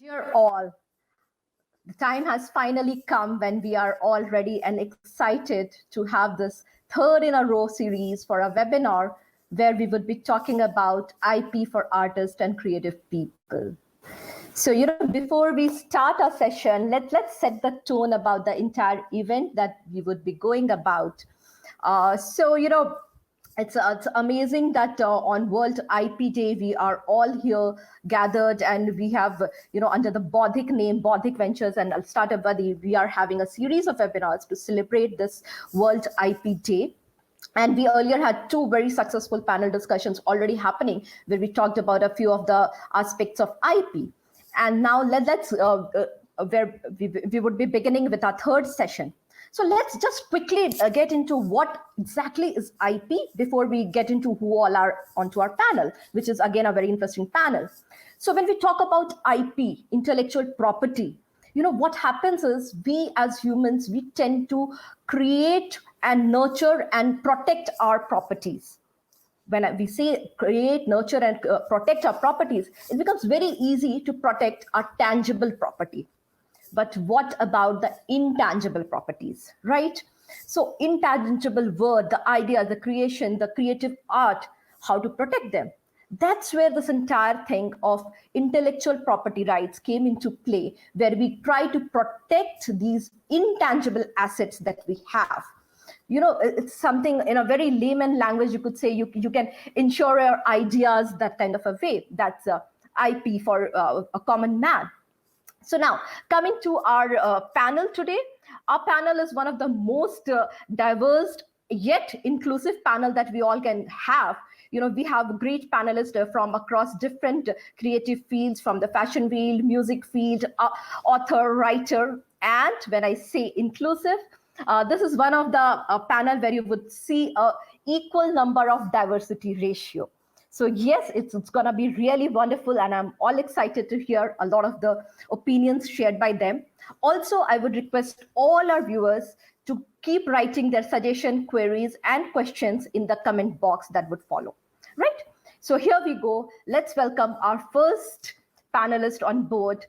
Dear all, the time has finally come when we are all ready and excited to have this third in a row series for a webinar where we would be talking about IP for artists and creative people. So, before we start our session, let's set the tone about the entire event that we would be going about. It's amazing that on World IP Day, we are all here gathered and we have, under the Bodhik name, Bodhik Ventures and Startup Buddy, we are having a series of webinars to celebrate this World IP Day. And we earlier had two very successful panel discussions already happening where we talked about a few of the aspects of IP. And now where we would be beginning with our third session. So let's just quickly get into what exactly is IP before we get into who all are onto our panel, which is again a very interesting panel. So when we talk about IP, intellectual property, what happens is we as humans, we tend to create and nurture and protect our properties. When we say create, nurture, and protect our properties, it becomes very easy to protect our tangible property. But what about the intangible properties, right? So intangible word, the idea, the creation, the creative art, how to protect them. That's where this entire thing of intellectual property rights came into play, where we try to protect these intangible assets that we have. It's something in a very layman language, you could say you can insure your ideas, that kind of a way. That's IP for a common man. So now, coming to our panel today, our panel is one of the most diverse yet inclusive panel that we all can have. We have great panelists from across different creative fields, from the fashion field, music field, author, writer. And when I say inclusive, this is one of the panel where you would see an equal number of diversity ratio. So yes, it's going to be really wonderful, and I'm all excited to hear a lot of the opinions shared by them. Also, I would request all our viewers to keep writing their suggestion, queries, and questions in the comment box that would follow, right? So here we go. Let's welcome our first panelist on board.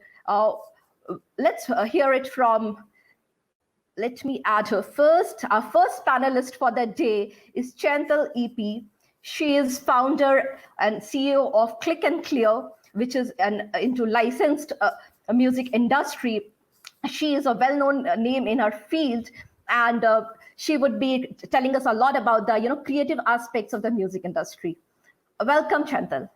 Let's hear it from, let me add her first. Our first panelist for the day is Chantal EP. She is founder and CEO of Click and Clear, which is into licensed music industry. She is a well-known name in her field, and she would be telling us a lot about the creative aspects of the music industry. Welcome, Chantal.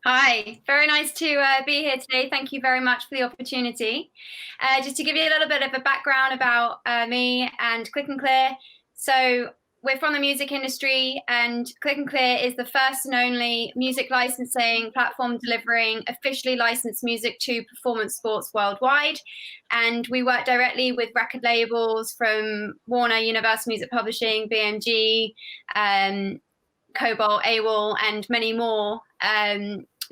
Hi, very nice to be here today. Thank you very much for the opportunity. Just to give you a little bit of a background about me and Click and Clear. So we're from the music industry, and Click and Clear is the first and only music licensing platform delivering officially licensed music to performance sports worldwide. And we work directly with record labels from Warner, Universal Music Publishing, BMG, Cobalt, AWOL, and many more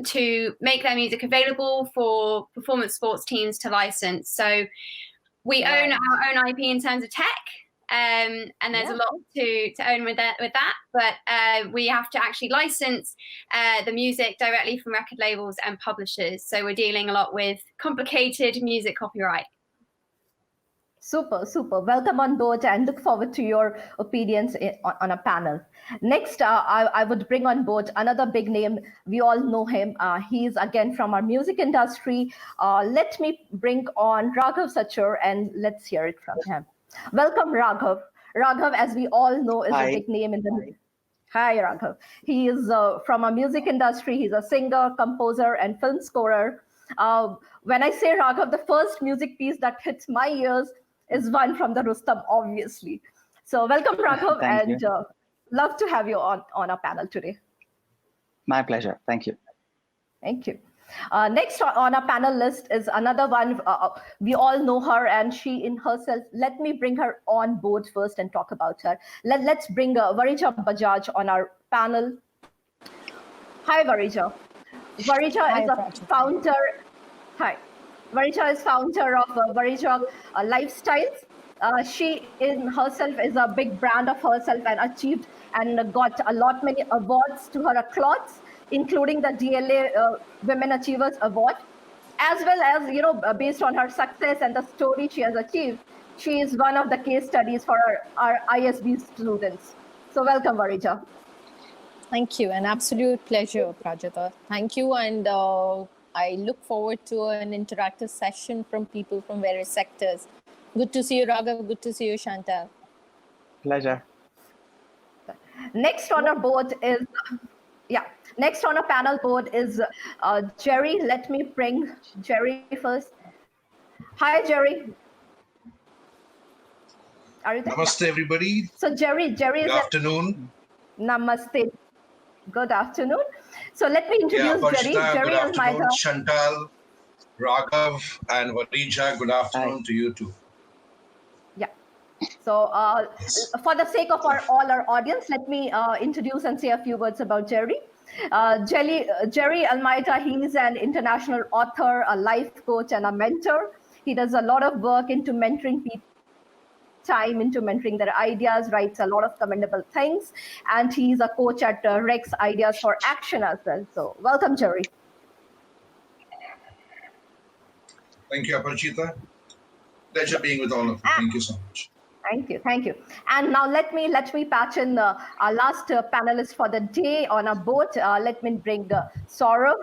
to make their music available for performance sports teams to license. So we own our own IP in terms of tech. And there's a lot to own with that, but we have to actually license the music directly from record labels and publishers. So we're dealing a lot with complicated music copyright. Super, super. Welcome on board, and look forward to your opinions on a panel. Next, I would bring on board another big name. We all know him. He's again from our music industry. Let me bring on Raghav Sachar, and let's hear it from him. Welcome, Raghav. Raghav, as we all know, is a big name in the... Hi, Raghav. He is from a music industry. He's a singer, composer, and film scorer. When I say Raghav, the first music piece that hits my ears is one from the Rustam, obviously. So welcome, Raghav, and love to have you on our panel today. My pleasure. Thank you. Thank you. Next on our panel list is another one. We all know her, and she in herself. Let me bring her on board first and talk about her. Let's bring Varija Bajaj on our panel. Hi, Varija. Varija is a founder. Hi. Varija is founder of Varija Lifestyles. She in herself is a big brand of herself and achieved and got a lot many awards to her clothes. including the DLA Women Achievers Award, as well as, based on her success and the story she has achieved, she is one of the case studies for our ISB students. So welcome, Varija. Thank you. An absolute pleasure, Prajita. Thank you. And I look forward to an interactive session from people from various sectors. Good to see you, Raghav. Good to see you, Chantal. Pleasure. Next on our board is, next on our panel board is Jerry. Let me bring Jerry first. Hi, Jerry. Are you there? Namaste, everybody. So Jerry is Good afternoon. Namaste. Good afternoon. So let me introduce Jerry. Parshita, Jerry good is my afternoon. Chantal, Raghav, and Varija, good afternoon to you too. Yeah. So for the sake of all our audience, let me introduce and say a few words about Jerry. Jerry Almeida, he is an international author, a life coach, and a mentor. He does a lot of work into mentoring people, time into mentoring their ideas, writes a lot of commendable things, and he's a coach at Rex Ideas for Action as well. So welcome, Jerry. Thank you, Aparajita. Pleasure being with all of you. Thank you so much. Thank you. And now let me patch in our last panelist for the day on a boat. Let me bring Saurav.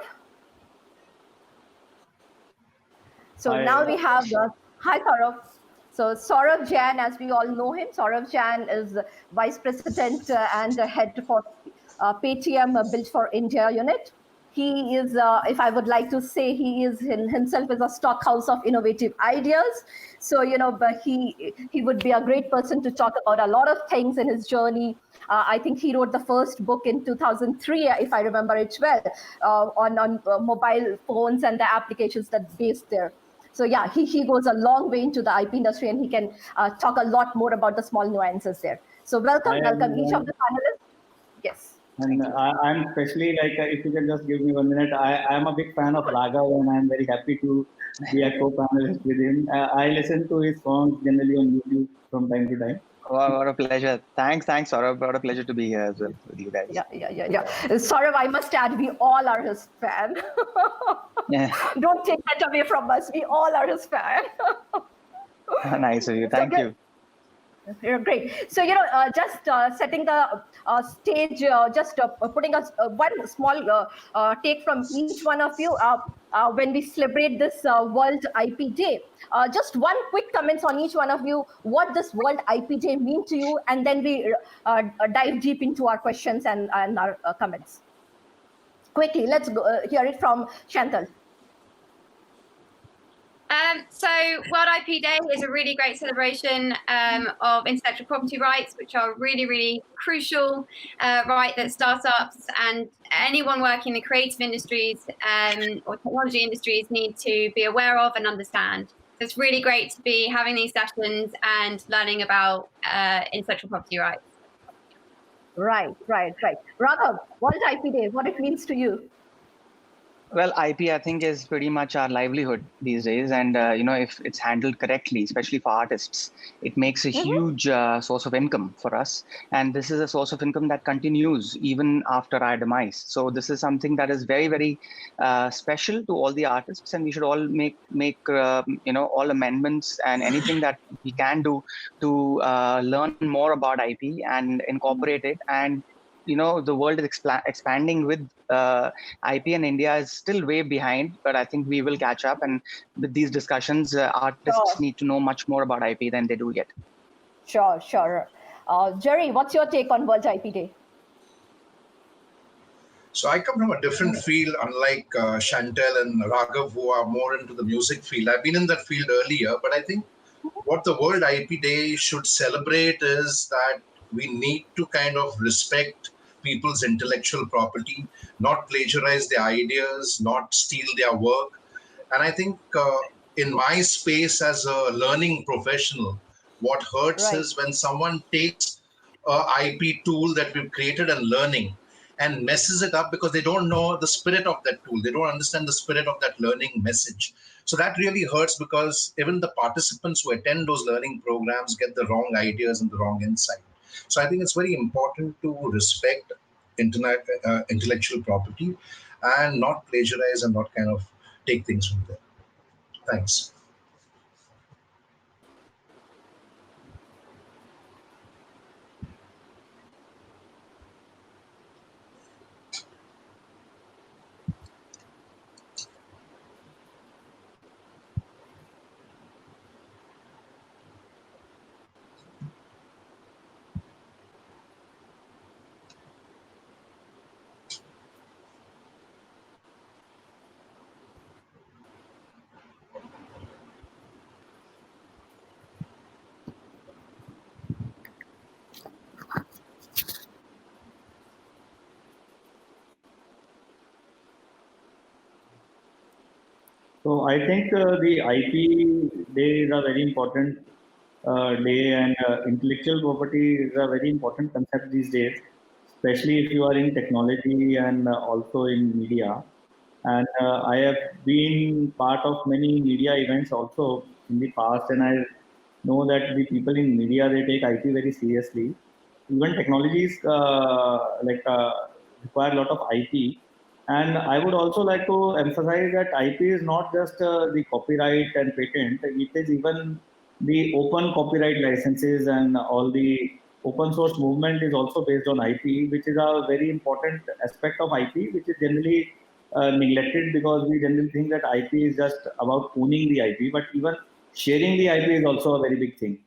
So Hi. now we have hi, Saurav. So Saurav Jain, as we all know him, Saurav Jain is Vice President and Head for Paytm Built for India unit. He is, if I would like to say, he is himself is a stockhouse of innovative ideas. So, but he would be a great person to talk about a lot of things in his journey. I think he wrote the first book in 2003, if I remember it well, on mobile phones and the applications that based there. So yeah, he goes a long way into the IP industry, and he can talk a lot more about the small nuances there. So welcome each of the panelists. Yes. And I'm especially if you can just give me 1 minute, I'm a big fan of Raghav, and I'm very happy to be a co-panelist with him. I listen to his songs generally on YouTube from time to time. What a pleasure. Thanks, Saurabh. What a pleasure to be here as well with you guys. Yeah. Saurav, I must add, we all are his fan. Yeah. Don't take that away from us. We all are his fan. Nice of you. Thank you. You're great. So, just setting the stage, just putting us one small take from each one of you when we celebrate this World IP Day. Just one quick comments on each one of you, what this World IP Day mean to you, and then we dive deep into our questions and our comments. Quickly, let's go, hear it from Chantal. So World IP Day is a really great celebration of intellectual property rights, which are really, really crucial right that startups and anyone working in the creative industries or technology industries need to be aware of and understand. So it's really great to be having these sessions and learning about intellectual property rights. Right. Raghav, World IP Day, what it means to you? Well, IP, I think, is pretty much our livelihood these days. And, if it's handled correctly, especially for artists, it makes a huge source of income for us. And this is a source of income that continues even after our demise. So this is something that is very, very special to all the artists. And we should all make all amendments and anything that we can do to learn more about IP and incorporate it. And the world is expanding with IP, and India is still way behind, but I think we will catch up. And with these discussions, artists need to know much more about IP than they do yet. Sure. Jerry, what's your take on World IP Day? So I come from a different field, unlike Chantal and Raghav, who are more into the music field. I've been in that field earlier, but I think what the World IP Day should celebrate is that we need to kind of respect people's intellectual property, not plagiarize their ideas, not steal their work. And I think in my space as a learning professional, what hurts is when someone takes a IP tool that we've created and learning and messes it up because they don't know the spirit of that tool. They don't understand the spirit of that learning message. So that really hurts because even the participants who attend those learning programs get the wrong ideas and the wrong insight. So I think it's very important to respect intellectual property and not plagiarize and not kind of take things from there. Thanks. So I think the IP day is a very important day, and intellectual property is a very important concept these days, especially if you are in technology and also in media. And I have been part of many media events also in the past, and I know that the people in media, they take IP very seriously. Even technologies require a lot of IP. And I would also like to emphasize that IP is not just the copyright and patent, it is even the open copyright licenses, and all the open source movement is also based on IP, which is a very important aspect of IP, which is generally neglected, because we generally think that IP is just about owning the IP, but even sharing the IP is also a very big thing.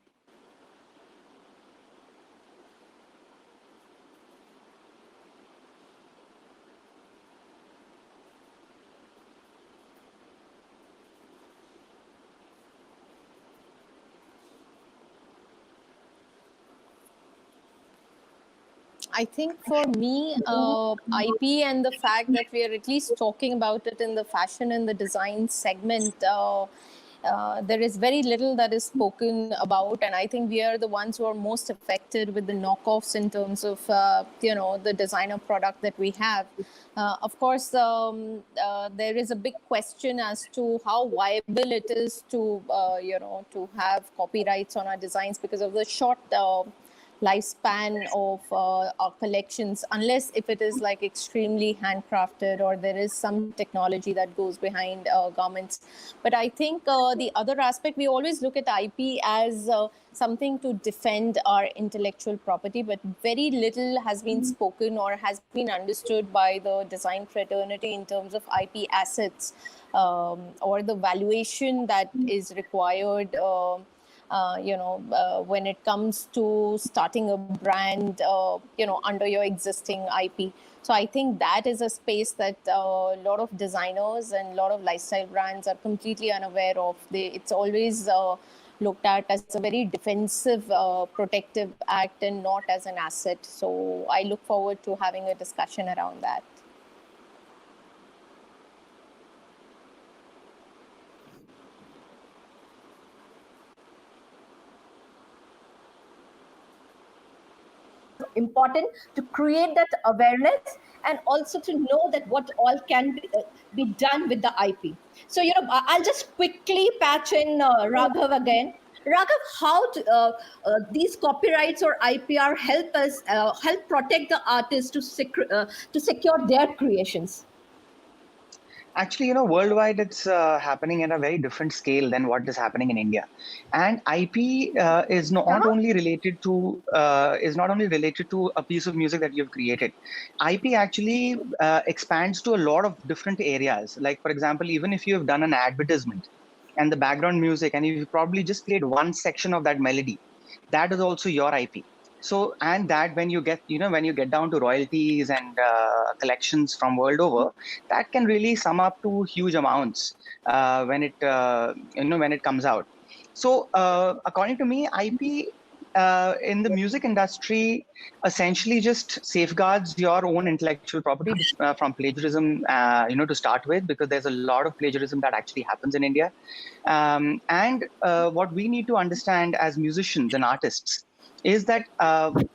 I think for me, IP and the fact that we are at least talking about it in the fashion and the design segment, there is very little that is spoken about, and I think we are the ones who are most affected with the knockoffs in terms of the designer product that we have. Of course, there is a big question as to how viable it is to to have copyrights on our designs because of the short lifespan of our collections, unless if it is like extremely handcrafted or there is some technology that goes behind garments. But I think the other aspect, we always look at IP as something to defend our intellectual property, but very little has been spoken or has been understood by the design fraternity in terms of IP assets or the valuation that is required when it comes to starting a brand, under your existing IP. So I think that is a space that a lot of designers and a lot of lifestyle brands are completely unaware of. It's always looked at as a very defensive, protective act and not as an asset. So I look forward to having a discussion around that. Important to create that awareness and also to know that what all can be done with the IP. So, I'll just quickly patch in Raghav again. Raghav, how these copyrights or IPR help us help protect the artists to secure their creations? Actually, worldwide it's happening at a very different scale than what is happening in India. And IP is not only related to a piece of music that you've created. IP actually expands to a lot of different areas. Like, for example, even if you have done an advertisement and the background music, and you probably just played one section of that melody, that is also your IP. So, and that when you get down to royalties and collections from world over, that can really sum up to huge amounts when it comes out. So, according to me, IP in the music industry essentially just safeguards your own intellectual property from plagiarism, to start with, because there's a lot of plagiarism that actually happens in India. And what we need to understand as musicians and artists is that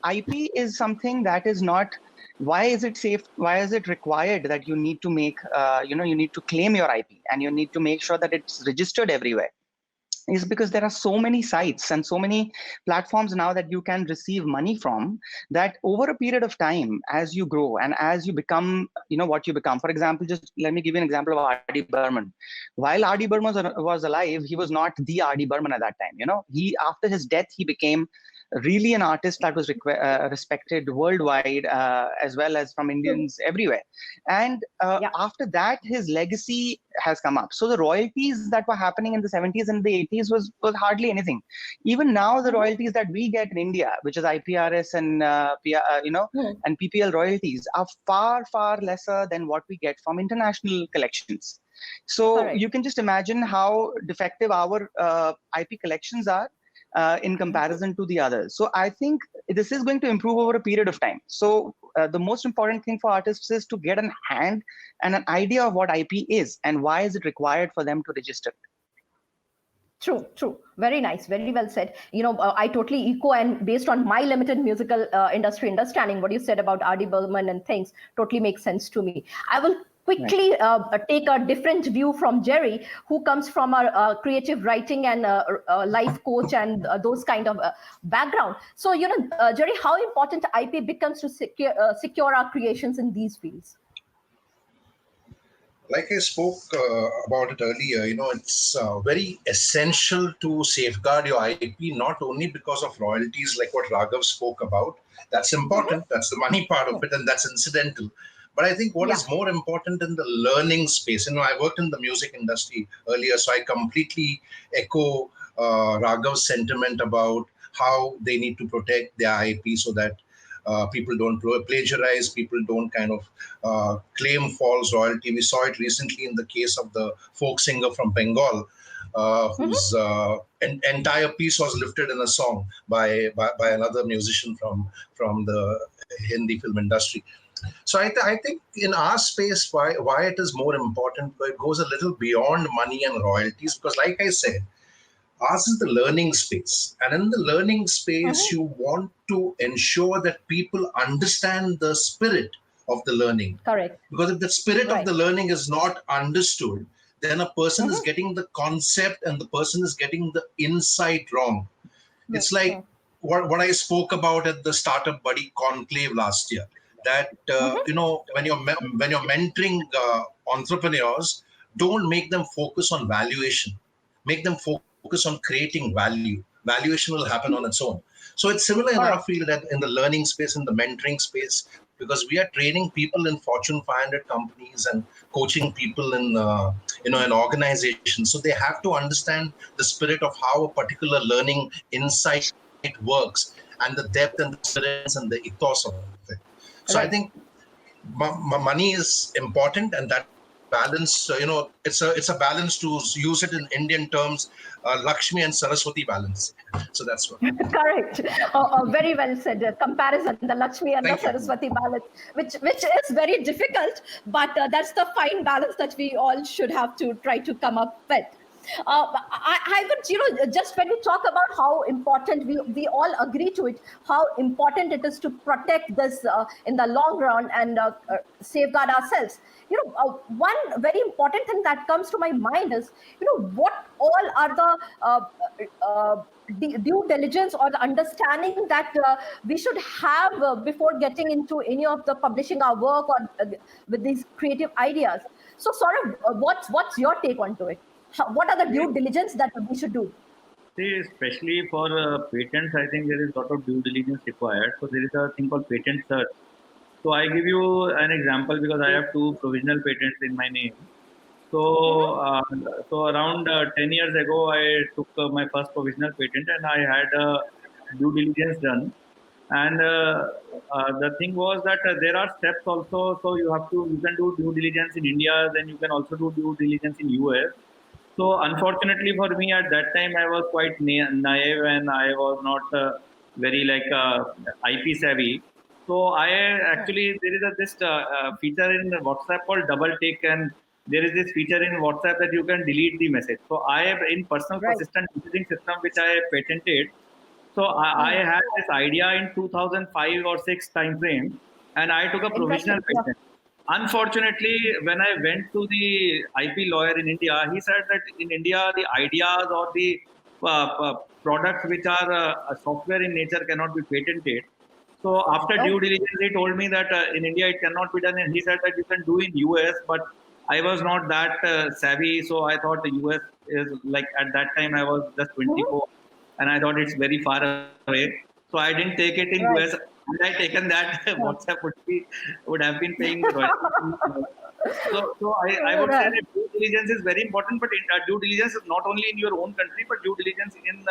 IP is something that is not. Why is it safe? Why is it required that you need to make, you need to claim your IP and you need to make sure that it's registered everywhere? is because there are so many sites and so many platforms now that you can receive money from, that over a period of time, as you grow and as you become, what you become. For example, just let me give you an example of R.D. Burman. While R.D. Burman was alive, he was not the R.D. Burman at that time. After his death, he became really an artist that was respected worldwide, as well as from Indians everywhere. And after that, his legacy has come up. So the royalties that were happening in the 70s and the 80s was hardly anything. Even now, the royalties that we get in India, which is IPRS and and PPL royalties, are far, far lesser than what we get from international collections. So you can just imagine how defective our IP collections are in comparison to the others. So I think this is going to improve over a period of time. So the most important thing for artists is to get an hand and an idea of what IP is and why is it required for them to register it. True. Very nice. Very well said. I totally echo, and based on my limited musical industry understanding, what you said about R.D. Burman and things totally makes sense to me. I will quickly take a different view from Jerry, who comes from a creative writing and life coach and those kind of background. So, Jerry, how important IP becomes to secure our creations in these fields? Like I spoke about it earlier, it's very essential to safeguard your IP, not only because of royalties like what Raghav spoke about. That's important. That's the money part of it, and that's incidental. But I think what is more important in the learning space, I worked in the music industry earlier, so I completely echo Raghav's sentiment about how they need to protect their IP so that people don't plagiarize, people don't kind of claim false royalty. We saw it recently in the case of the folk singer from Bengal, whose entire piece was lifted in a song by another musician from the Hindi film industry. So I think in our space, why it is more important, it goes a little beyond money and royalties, because like I said, ours is the learning space. And in the learning space, you want to ensure that people understand the spirit of the learning. Correct. Because if the spirit of the learning is not understood, then a person is getting the concept and the person is getting the insight wrong. It's like what I spoke about at the Startup Buddy Conclave last year. That when you're mentoring entrepreneurs, don't make them focus on valuation. Make them focus on creating value. Valuation will happen on its own. So it's similar in our field, that in the learning space, in the mentoring space, because we are training people in Fortune 500 companies and coaching people in an organization. So they have to understand the spirit of how a particular learning insight works, and the depth and the spirit and the ethos of it. So I think money is important, and that balance, it's a balance, to use it in Indian terms, Lakshmi and Saraswati balance. So that's what. Correct. Very well said. Comparison, the Lakshmi and the Saraswati balance, which is very difficult, but that's the fine balance that we all should have to try to come up with. I would, just when we talk about how important, we all agree to it, how important it is to protect this in the long run and safeguard ourselves. One very important thing that comes to my mind is, what all are the due diligence or the understanding that we should have before getting into any of the publishing our work or with these creative ideas. So, Saurabh, what's your take onto it? What are the due diligence that we should do? See, especially for patents, I think there is a lot of due diligence required. So there is a thing called patent search. So I give you an example because I have 2 provisional patents in my name. So so around 10 years ago, I took my first provisional patent and I had due diligence done. And the thing was that there are steps also. So you can do due diligence in India, then you can also do due diligence in US. So unfortunately for me at that time, I was quite naive and I was not very IP savvy. So I actually, there is this feature in WhatsApp called double tick, and there is this feature in WhatsApp that you can delete the message. So I have in personal persistent messaging system, which I patented. So I had this idea in 2005 or 6 time frame, and I took a provisional patent. Unfortunately, when I went to the IP lawyer in India, he said that in India, the ideas or the products which are software in nature cannot be patented. So after due diligence, he told me that in India it cannot be done, and he said that you can do in US, but I was not that savvy, so I thought the US is like, at that time I was just 24, and I thought it's very far away, so I didn't take it in US. Had I taken that, WhatsApp would have been paying royalties. So I would say that due diligence is very important, but due diligence is not only in your own country, but due diligence in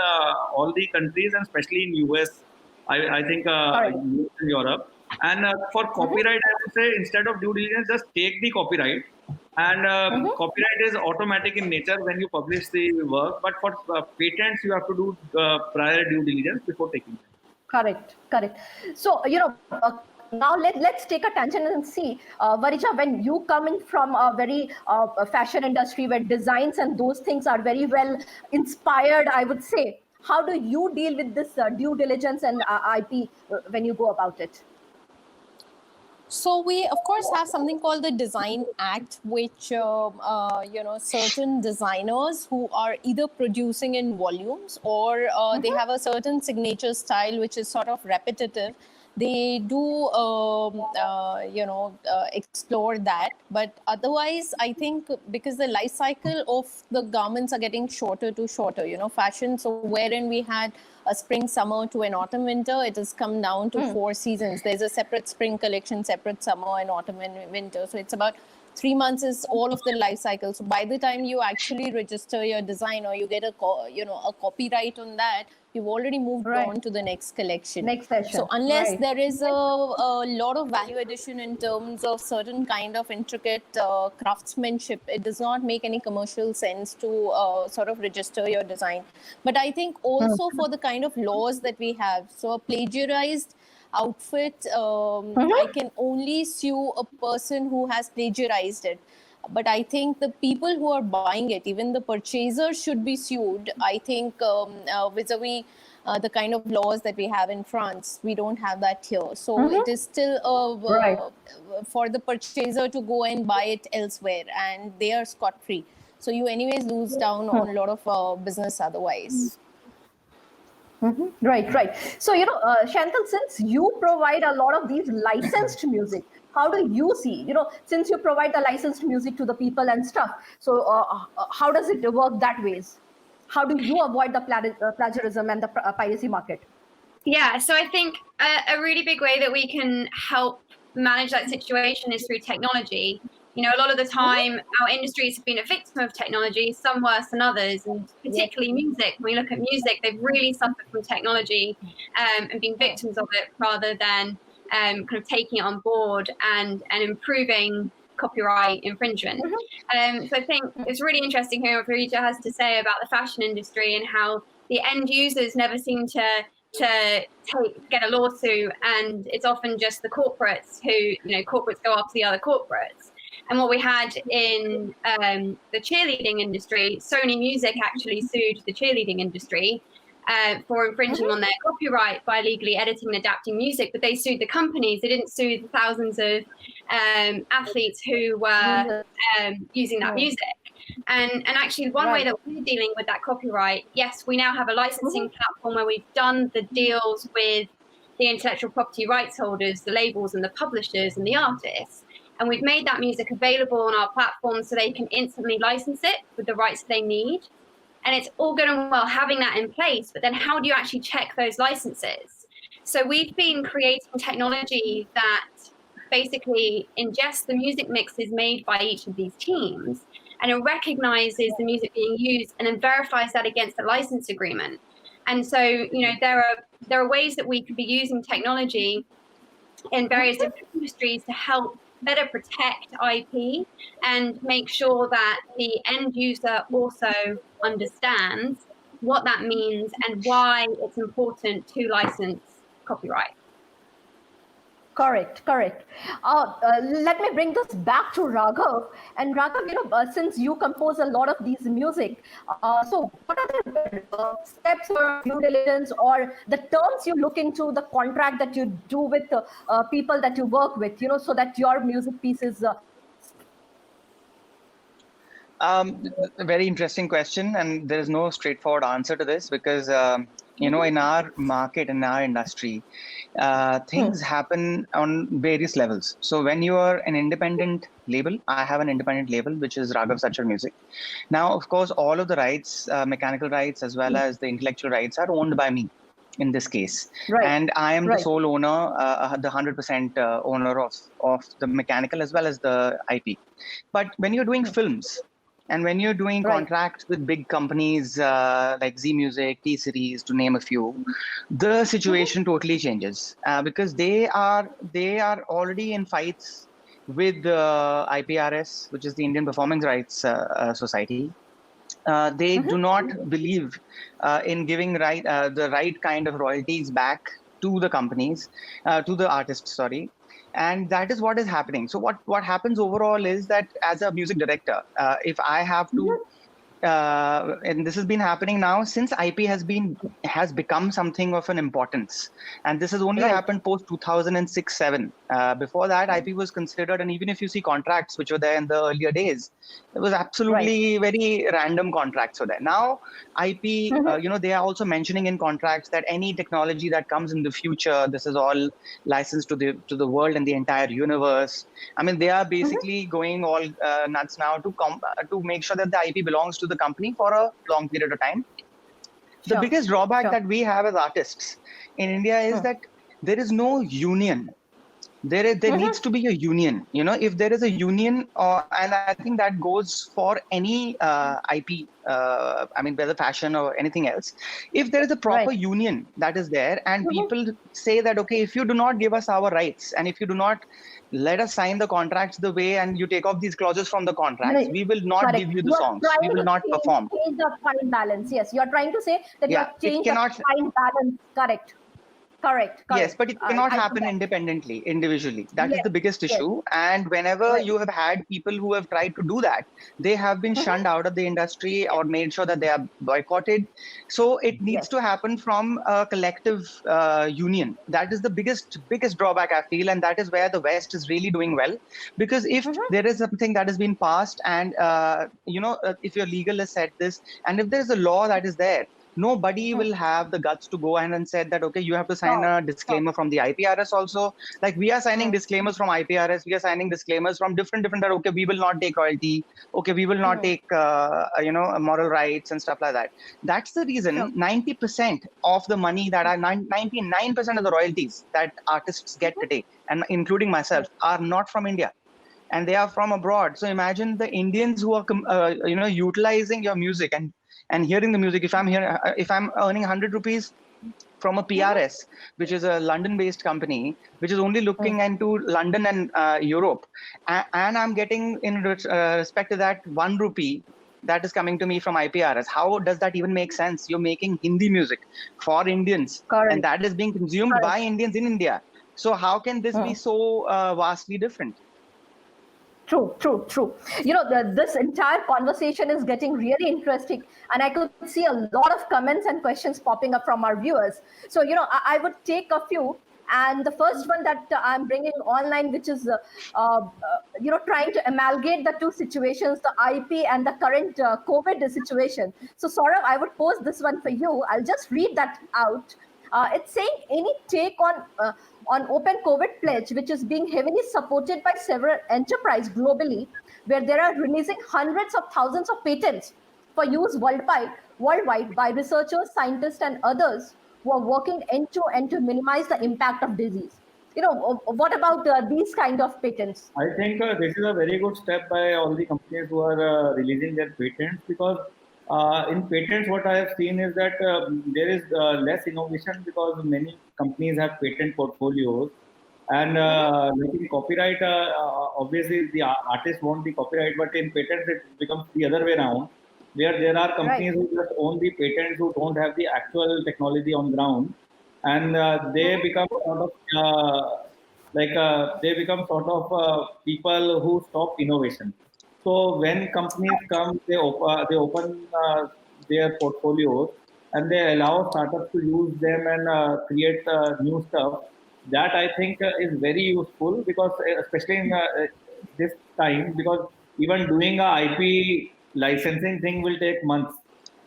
all the countries, and especially in US. I think US and Europe. And for copyright, I would say, instead of due diligence, just take the copyright. And copyright is automatic in nature when you publish the work. But for patents, you have to do prior due diligence before taking them. Correct. So, now let's take a tangent and see, Varija, when you come in from a very fashion industry where designs and those things are very well inspired, I would say, how do you deal with this due diligence and IP when you go about it? So we, of course, have something called the Design Act, which, certain designers who are either producing in volumes or they have a certain signature style, which is sort of repetitive. They do, explore that. But otherwise, I think because the life cycle of the garments are getting shorter to shorter, fashion. So wherein we had a spring, summer to an autumn, winter, it has come down to 4 seasons. There's a separate spring collection, separate summer and autumn and winter. So it's about 3 months is all of the life cycle. So by the time you actually register your design or you get a copyright on that, you've already moved on to the next collection. Next session. So unless there is a lot of value addition in terms of certain kind of intricate craftsmanship, it does not make any commercial sense to sort of register your design. But I think also for the kind of laws that we have, so a plagiarized outfit, I can only sue a person who has plagiarized it. But I think the people who are buying it, even the purchaser, should be sued. I think vis-a-vis the kind of laws that we have in France, we don't have that here. So it is still for the purchaser to go and buy it elsewhere, and they are scot-free. So you anyways lose down on a lot of business otherwise. Right. So, Chantal, since you provide a lot of these licensed music, how do you see, since you provide the licensed music to the people and stuff, so how does it work that ways? How do you avoid the plagiarism and the piracy market? Yeah, so I think a really big way that we can help manage that situation is through technology. A lot of the time, our industries have been a victim of technology, some worse than others, and particularly music. When we look at music, they've really suffered from technology and been victims of it rather than kind of taking it on board and improving copyright infringement. So I think it's really interesting hearing what Varija has to say about the fashion industry and how the end users never seem to get a lawsuit, and it's often just the corporates who, corporates go after the other corporates. And what we had in the cheerleading industry, Sony Music actually sued the cheerleading industry for infringing on their copyright by illegally editing and adapting music, but they sued the companies. They didn't sue the thousands of athletes who were using that music. And actually one way that we're dealing with that copyright, yes, we now have a licensing platform where we've done the deals with the intellectual property rights holders, the labels and the publishers and the artists. And we've made that music available on our platform so they can instantly license it with the rights they need. And it's all good and well having that in place, but then how do you actually check those licenses? So we've been creating technology that basically ingests the music mixes made by each of these teams, and it recognizes the music being used and then verifies that against the license agreement. And so, there are ways that we could be using technology in various different industries to help better protect IP and make sure that the end user also understands what that means and why it's important to license copyright. Correct. Let me bring this back to Raghav. And Raghav, since you compose a lot of these music, so what are the steps or due diligence or the terms you look into the contract that you do with people that you work with, so that your music pieces? A very interesting question, and there is no straightforward answer to this because in our market, in our industry, things happen on various levels. So when you are an independent label, I have an independent label which is Raghav Sachar Music. Now, of course, all of the rights, mechanical rights as well as the intellectual rights, are owned by me in this case, Right. and I am the Right. sole owner, the 100% owner of the mechanical as well as the IP. But when you're doing films, and when you're doing Right. contracts with big companies like Z Music, T Series, to name a few, the situation totally changes because they are already in fights with the IPRS, which is the Indian Performing Rights Society. They do not believe in giving the right kind of royalties back to the companies, to the artists, sorry. And that is what is happening. So what happens overall is that as a music director, if I have to, and this has been happening now since IP has become something of an importance, and this has only Right. happened post 2006-7. Before that, IP was considered, and even if you see contracts which were there in the earlier days, it was absolutely very random contracts were there. Now, IP, they are also mentioning in contracts that any technology that comes in the future, this is all licensed to the world and the entire universe. I mean, they are basically going all nuts now to make sure that the IP belongs to the company for a long period of time. The Sure. biggest drawback Sure. that we have as artists in India is that there is no union. There needs to be a union. If there is a union, and I think that goes for any IP, I mean, whether fashion or anything else, if there is a proper Right. union that is there, and people say that, okay, if you do not give us our rights, and if you do not let us sign the contracts the way, and you take off these clauses from the contracts, Right. we will not Correct. give you the You are songs. We trying will to not perform. change the fine balance. Yes, you are trying to say that you Yeah, have it changed the cannot. fine balance. Correct. Correct. Yes, but it cannot I happen do that. independently, individually. That is Yes. the biggest Yes. issue. And whenever Right. you have had people who have tried to do that, they have been shunned out of the industry or made sure that they are boycotted. So it needs Yes. to happen from a collective union. That is the biggest drawback, I feel, and that is where the West is really doing well. Because if there is something that has been passed, and if your legal has said this, and if there is a law that is there, nobody will have the guts to go and said that, okay, you have to sign a disclaimer from the IPRS also. Like we are signing disclaimers from IPRS, we are signing disclaimers from different that, okay, we will not take royalty, okay, we will not take moral rights and stuff like that. That's the reason 90% of the money that are 99% of the royalties that artists get today, and including myself, are not from India, and they are from abroad. So imagine the Indians who are utilizing your music and hearing the music. If I'm earning 100 rupees from a PRS, which is a London-based company, which is only looking into London and Europe, and I'm getting in respect to that 1 rupee that is coming to me from IPRS. How does that even make sense? You're making Hindi music for Indians, Correct. and that is being consumed by Indians in India. So how can this be so vastly different? True. This entire conversation is getting really interesting, and I could see a lot of comments and questions popping up from our viewers. So, I would take a few. And the first one that I'm bringing online, which is, trying to amalgate the two situations, the IP and the current COVID situation. So, Saurabh, I would pose this one for you. I'll just read that out. It's saying, any take on Open COVID Pledge, which is being heavily supported by several enterprises globally, where they are releasing hundreds of thousands of patents for use worldwide by researchers, scientists, and others who are working end to end to minimize the impact of disease. What about these kind of patents? I think this is a very good step by all the companies who are releasing their patents, because in patents, what I have seen is that there is less innovation because many companies have patent portfolios. And like in copyright, obviously the artists want the copyright, but in patents it becomes the other way around, where there are companies who just own the patents, who don't have the actual technology on ground, and they become sort of people who stop innovation. So when companies come, they open their portfolios, and they allow startups to use them and create new stuff. That I think is very useful, because especially in this time, because even doing a IP licensing thing will take months.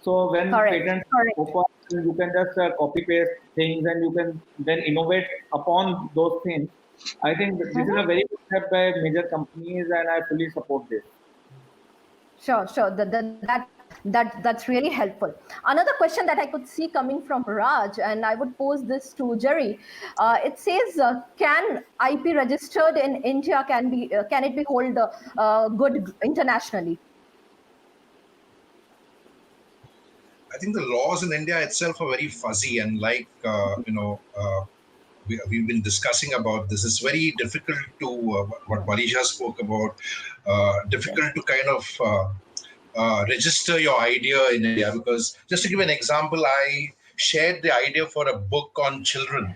So when Correct. patents Correct. open, you can just copy paste things and you can then innovate upon those things. I think this is a very good step by major companies, and I fully support this. Sure, sure. That's really helpful. Another question that I could see coming from Raj, and I would pose this to Jerry. It says, can IP registered in India can it be hold good internationally? I think the laws in India itself are very fuzzy, and like we've been discussing about this. It's very difficult to what Balija spoke about. Difficult to kind of register your idea in India, because just to give an example, I shared the idea for a book on children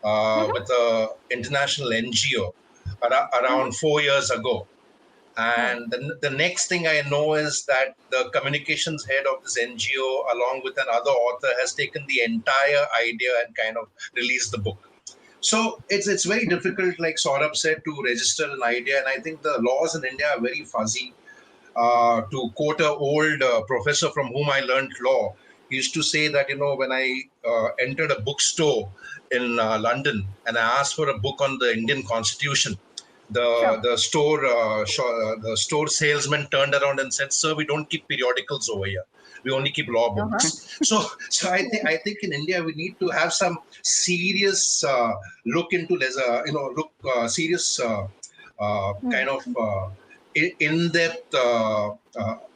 with a international NGO around 4 years ago. And the next thing I know is that the communications head of this NGO, along with another author, has taken the entire idea and kind of released the book. So it's very difficult, like Saurabh said, to register an idea. And I think the laws in India are very fuzzy. To quote an old professor from whom I learned law, he used to say that, when I entered a bookstore in London and I asked for a book on the Indian Constitution, the store salesman turned around and said, "Sir, we don't keep periodicals over here. We only keep law books." So I think in India we need to have some serious look into serious kind of in-depth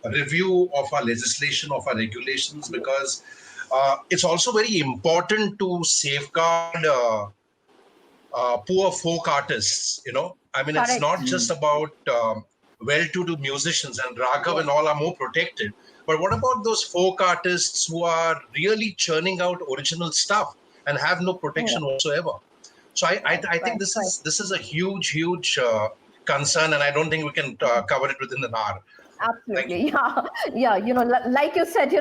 review of our legislation, of our regulations, because it's also very important to safeguard poor folk artists. I mean, it's not just about well-to-do musicians, and Raghav and all are more protected. But what about those folk artists who are really churning out original stuff and have no protection whatsoever? So I think this is a huge concern, and I don't think we can cover it within an hour. Absolutely. Yeah. Like you said,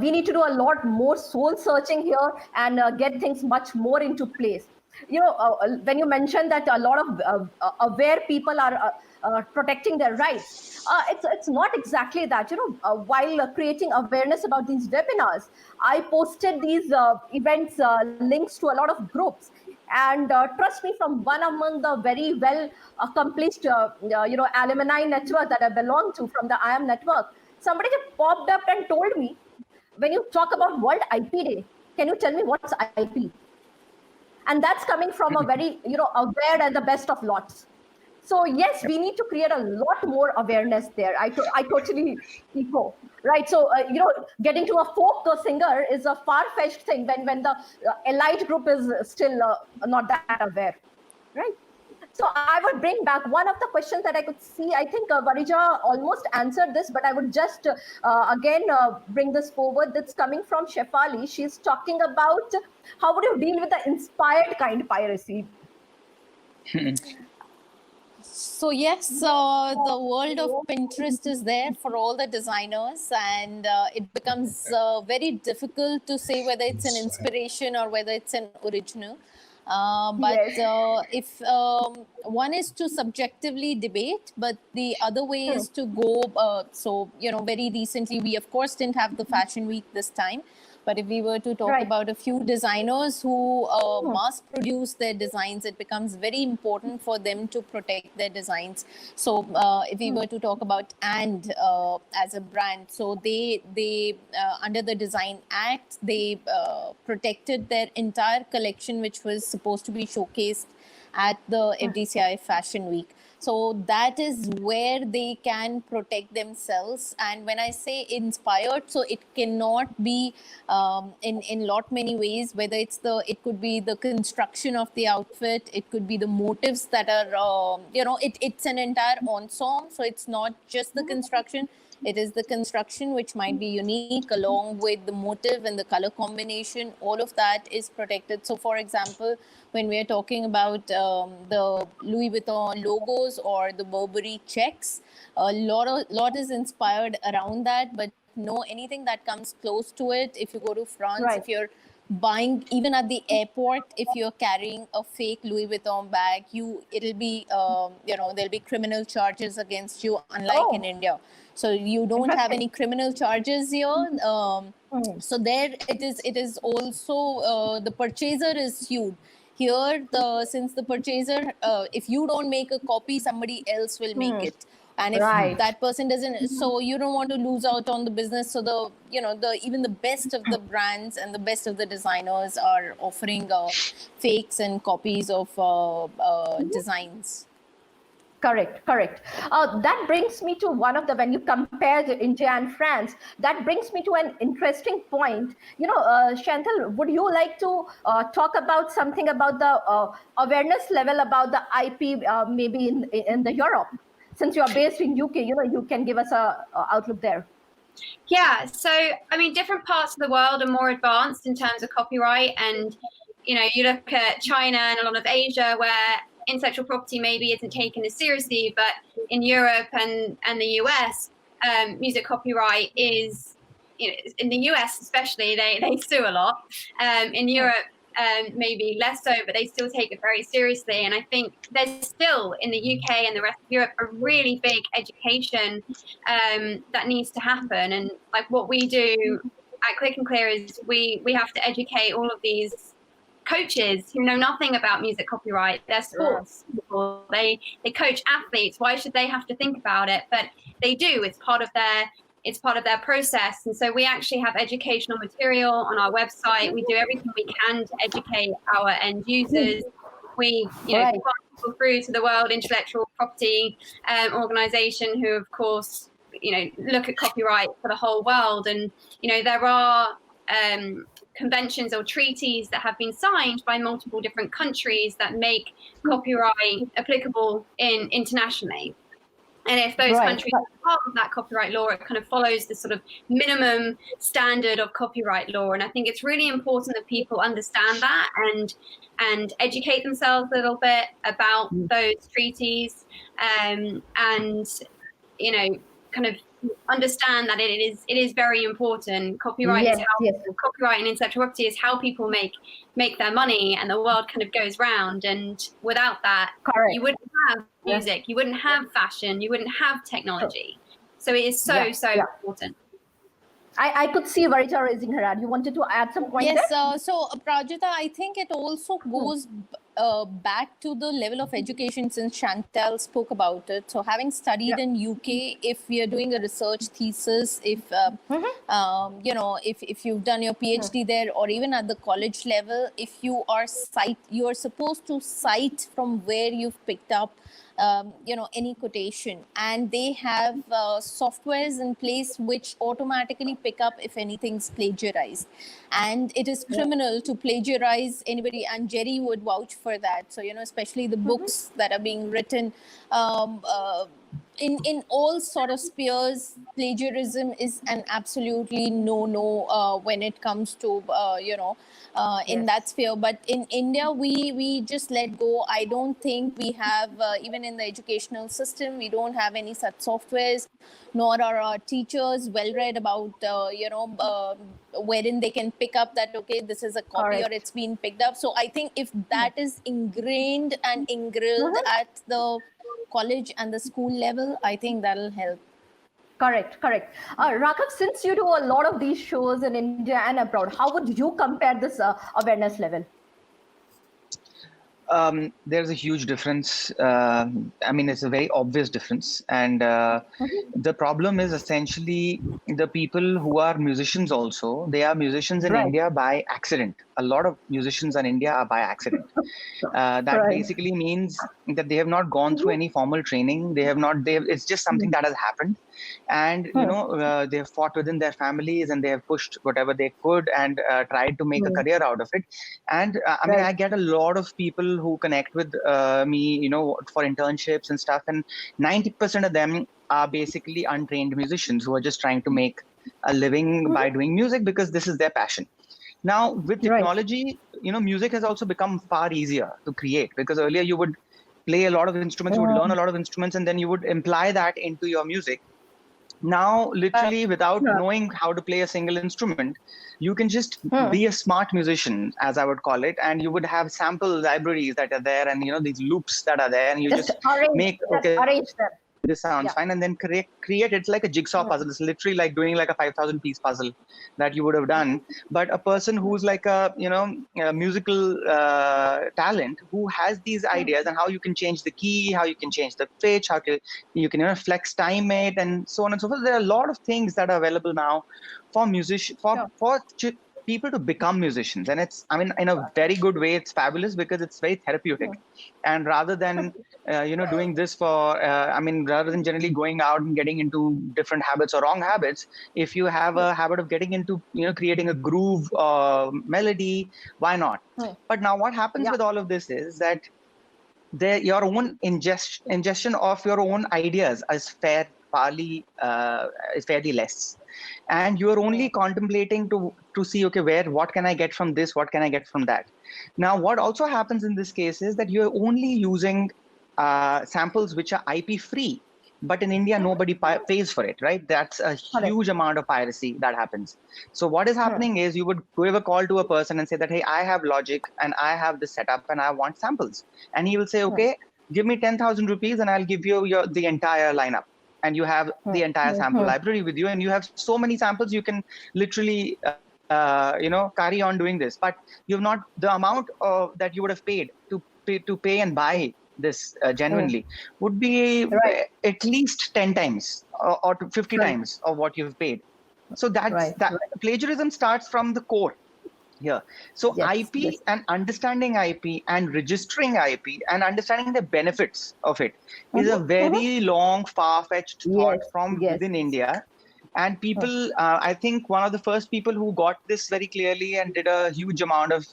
we need to do a lot more soul searching here and get things much more into place. When you mentioned that a lot of aware people are protecting their rights, it's not exactly that. While creating awareness about these webinars, I posted these events links to a lot of groups. And trust me, from one among the very well accomplished, alumni network that I belong to, from the IAM network, somebody just popped up and told me, when you talk about World IP Day, can you tell me what's IP? And that's coming from a very, aware and the best of lots. So yes, we need to create a lot more awareness there. I totally echo, right? So getting to a folk singer is a far-fetched thing when the elite group is still not that aware, right? So I would bring back one of the questions that I could see. I think Varija almost answered this, but I would just again bring this forward. That's coming from Shefali. She's talking about how would you deal with the inspired kind piracy? So yes, the world of Pinterest is there for all the designers, and it becomes very difficult to say whether it's an inspiration or whether it's an original. If one is to subjectively debate, but the other way is to go. Very recently, we of course didn't have the Fashion Week this time. But if we were to talk about a few designers who mass produce their designs, it becomes very important for them to protect their designs. So if we were to talk about And as a brand, so they under the Design Act, they protected their entire collection, which was supposed to be showcased at the FDCI Fashion Week. So that is where they can protect themselves. And when I say inspired, so it cannot be in lot many ways, whether it could be the construction of the outfit, it could be the motives that are, it's an entire ensemble. So it's not just the construction. It is the construction which might be unique, along with the motive and the color combination. All of that is protected. So, for example, when we are talking about the Louis Vuitton logos or the Burberry checks, a lot is inspired around that. But no, anything that comes close to it, if you go to France, if you're buying even at the airport. If you're carrying a fake Louis Vuitton bag, it'll be there'll be criminal charges against you, unlike in India. So you don't have any criminal charges here. So there it is also the purchaser is sued. Here, since the purchaser, if you don't make a copy, somebody else will make it. And if that person doesn't, so you don't want to lose out on the business. So even the best of the brands and the best of the designers are offering fakes and copies of designs. Correct. That brings me to one of when you compare India and France, that brings me to an interesting point. Chantal, would you like to talk about something about the awareness level about the IP maybe in the Europe? Since you are based in UK, you can give us a outlook there. Yeah, so I mean, different parts of the world are more advanced in terms of copyright, and you look at China and a lot of Asia where intellectual property maybe isn't taken as seriously, but in Europe and the US, music copyright is, in the US especially, they sue a lot. In Europe, maybe less so, but they still take it very seriously. And I think there's still, in the UK and the rest of Europe, a really big education that needs to happen. And like what we do at Click and Clear is we have to educate all of these coaches who know nothing about music copyright. They're sports people. They coach athletes. Why should they have to think about it? But they do. It's part of their process. And so we actually have educational material on our website. We do everything we can to educate our end users. We pass people through to the World Intellectual Property Organization, who of course look at copyright for the whole world. And there are conventions or treaties that have been signed by multiple different countries that make copyright applicable internationally. And if those countries are part of that copyright law, it kind of follows the sort of minimum standard of copyright law. And I think it's really important that people understand that and educate themselves a little bit about those treaties, and kind of understand that it is very important. Copyright is how copyright and intellectual property is how people make their money, and the world kind of goes round. And without that, you wouldn't have music, you wouldn't have fashion, you wouldn't have technology. So it is so important. I could see Varita raising her hand. You wanted to add some points? Yes. So Prajita, I think it also goes back to the level of education, since Chantal spoke about it. So having studied in UK, if we are doing a research thesis, if if you've done your PhD there, or even at the college level, if you are supposed to cite from where you've picked up any quotation, and they have softwares in place which automatically pick up if anything's plagiarized. And it is criminal to plagiarize anybody, and Jerry would vouch for that. So especially the books that are being written in all sort of spheres, plagiarism is an absolutely no when it comes to in that sphere. But in India, we just let go. I don't think we have even in the educational system, we don't have any such softwares, nor are our teachers well read about wherein they can pick up that this is a copy or it's been picked up. So I think if that is ingrained and ingrained at the college and the school level, I think that'll help. Correct. Raghav, since you do a lot of these shows in India and abroad, how would you compare this awareness level? There's a huge difference. It's a very obvious difference. And the problem is essentially the people who are musicians also, they are musicians in India by accident. A lot of musicians in India are by accident. That basically means that they have not gone through any formal training. It's just something that has happened. And, they have fought within their families, and they have pushed whatever they could and tried to make a career out of it. And I get a lot of people who connect with me, for internships and stuff. And 90% of them are basically untrained musicians who are just trying to make a living by doing music because this is their passion. Now, with technology, music has also become far easier to create, because earlier you would play a lot of instruments, you would learn a lot of instruments, and then you would imply that into your music. Now, literally, without Sure. knowing how to play a single instrument, you can just Hmm. be a smart musician, as I would call it, and you would have sample libraries that are there, and these loops that are there, and you Just just arrange them. this sounds Yeah. fine, and then create it's like a jigsaw puzzle. It's literally like doing like a 5,000 piece puzzle that you would have done. But a person who's like a a musical talent, who has these ideas and how you can change the key, how you can change the pitch, how you can flex time it, and so on and so forth. There are a lot of things that are available now for people to become musicians, and it's, I mean, in a very good way, it's fabulous because it's very therapeutic. And rather than doing this for rather than generally going out and getting into different habits or wrong habits, if you have a habit of getting into creating a groove melody, why not? But now what happens with all of this is that your own ingestion of your own ideas is fairly less, and you're only contemplating to see, okay, what can I get from this, what can I get from that. Now what also happens in this case is that you're only using samples which are IP free, but in India nobody pays for it, right? That's a huge amount of piracy that happens. So what is happening is you would give a call to a person and say that, hey, I have Logic and I have this setup and I want samples, and he will say, okay, give me 10,000 rupees and I'll give you the entire lineup, and you have the entire sample library with you, and you have so many samples you can literally carry on doing this. But you've not the amount that you would have paid to pay and buy this genuinely would be at least 10 times or 50 times of what you've paid. So that plagiarism starts from the core here. So IP and understanding IP and registering IP and understanding the benefits of it is a very long, far-fetched thought from within India. And people, I think one of the first people who got this very clearly and did a huge amount of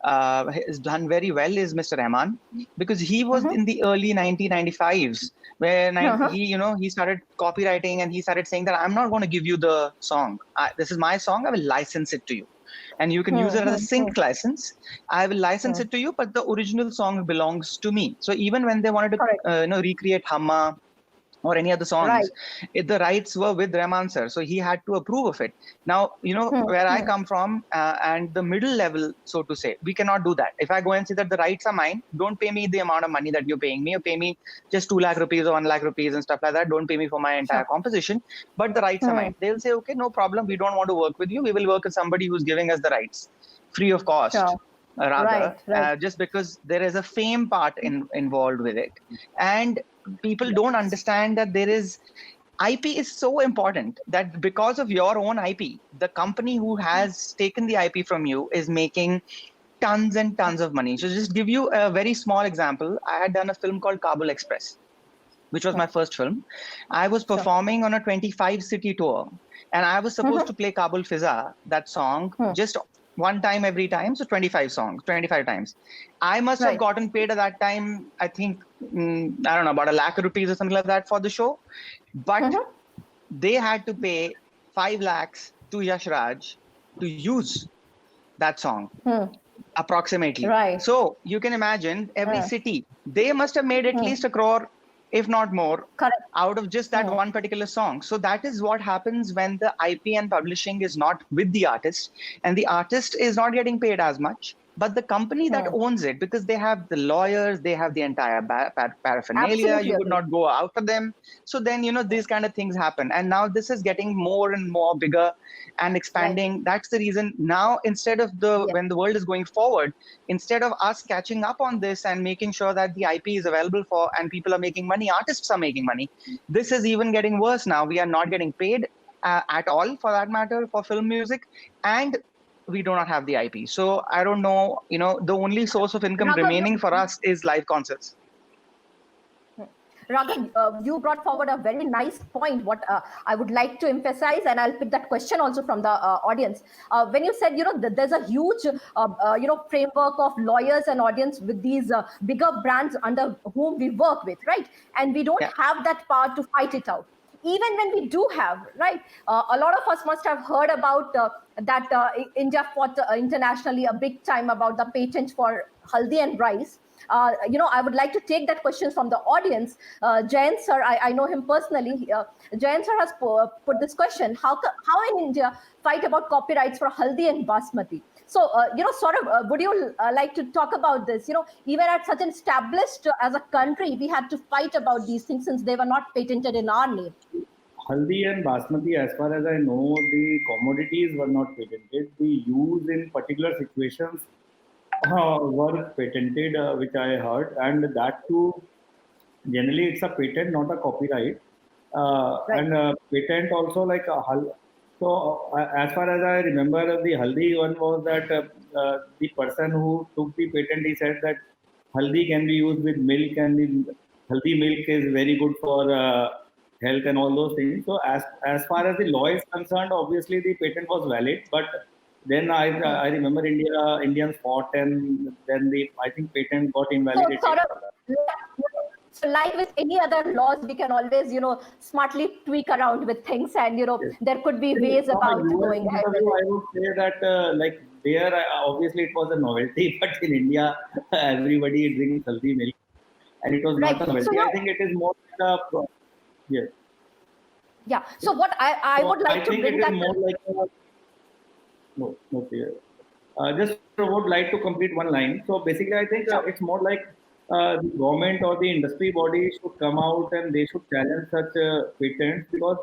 has done very well is Mr. Rahman, because he was in the early 1995s where he started copywriting, and he started saying that I'm not going to give you the song. This is my song. I will license it to you, and you can use it as a sync license. I will license it to you, but the original song belongs to me. So even when they wanted to recreate Hamma or any other songs, the rights were with Rahman sir, so he had to approve of it. Now, where I come from and the middle level, so to say, we cannot do that. If I go and say that the rights are mine, don't pay me the amount of money that you're paying me, or pay me just 2 lakh rupees or 1 lakh rupees and stuff like that. Don't pay me for my entire composition, but the rights are mine. They'll say, okay, no problem. We don't want to work with you. We will work with somebody who's giving us the rights free of cost. Just because there is a fame part involved with it, and people don't understand that there is IP is so important that because of your own IP, the company who has taken the IP from you is making tons and tons of money. So just give you a very small example. I had done a film called Kabul Express, which was my first film. I was performing on a 25 city tour, and I was supposed to play Kabul Fiza, that song, just one time every time. So 25 times. I must have gotten paid at that time, I think, I don't know, about 1 lakh rupees or something like that for the show. But they had to pay 5 lakhs to Yash Raj to use that song, approximately. So you can imagine every city, they must have made at least 1 crore, if not more, out of just that one particular song. So that is what happens when the IP and publishing is not with the artist, and the artist is not getting paid as much, but the company that owns it, because they have the lawyers, they have the entire paraphernalia, you could not go out for them. So then, these kind of things happen. And now this is getting more and more bigger and expanding. That's the reason now, instead of when the world is going forward, instead of us catching up on this and making sure that the IP is available for, and people are making money, artists are making money, this is even getting worse now. We are not getting paid at all, for that matter, for film music, and we do not have the IP. So I don't know, the only source of income remaining for us is live concerts. Raghav, you brought forward a very nice point, what I would like to emphasize, and I'll pick that question also from the audience. When you said, there's a huge, framework of lawyers and audience with these bigger brands under whom we work with, right? And we don't have that power to fight it out. Even when we do have, a lot of us must have heard about that India fought internationally a big time about the patent for haldi and rice. I would like to take that question from the audience. Jayant sir, I know him personally. Jayant sir has put this question: How in India fight about copyrights for Haldi and Basmati? So, would you like to talk about this? Even at such an established as a country, we had to fight about these things since they were not patented in our name. Haldi and Basmati, as far as I know, the commodities were not patented. The use in particular situations were patented, which I heard, and that too, generally it's a patent, not a copyright. Right. And patent also like a so as far as I remember, the Haldi one was that the person who took the patent, he said that Haldi can be used with milk, and the Haldi milk is very good for health and all those things. So as far as the law is concerned, obviously the patent was valid, but then I remember Indians fought, and then I think patent got invalidated. So like with any other laws, we can always, smartly tweak around with things, and Yes. there could be ways From a about US going point ahead of with view, it. I would say that like there, obviously it was a novelty, but in India, everybody drinks healthy milk, and it was Right. not a novelty. So now- I think it is more like a yes. Yeah. So what I So would like I to think bring it is that. more like no, clear. Just would like to complete one line. So basically, I think it's more like the government or the industry body should come out and they should challenge such patents, because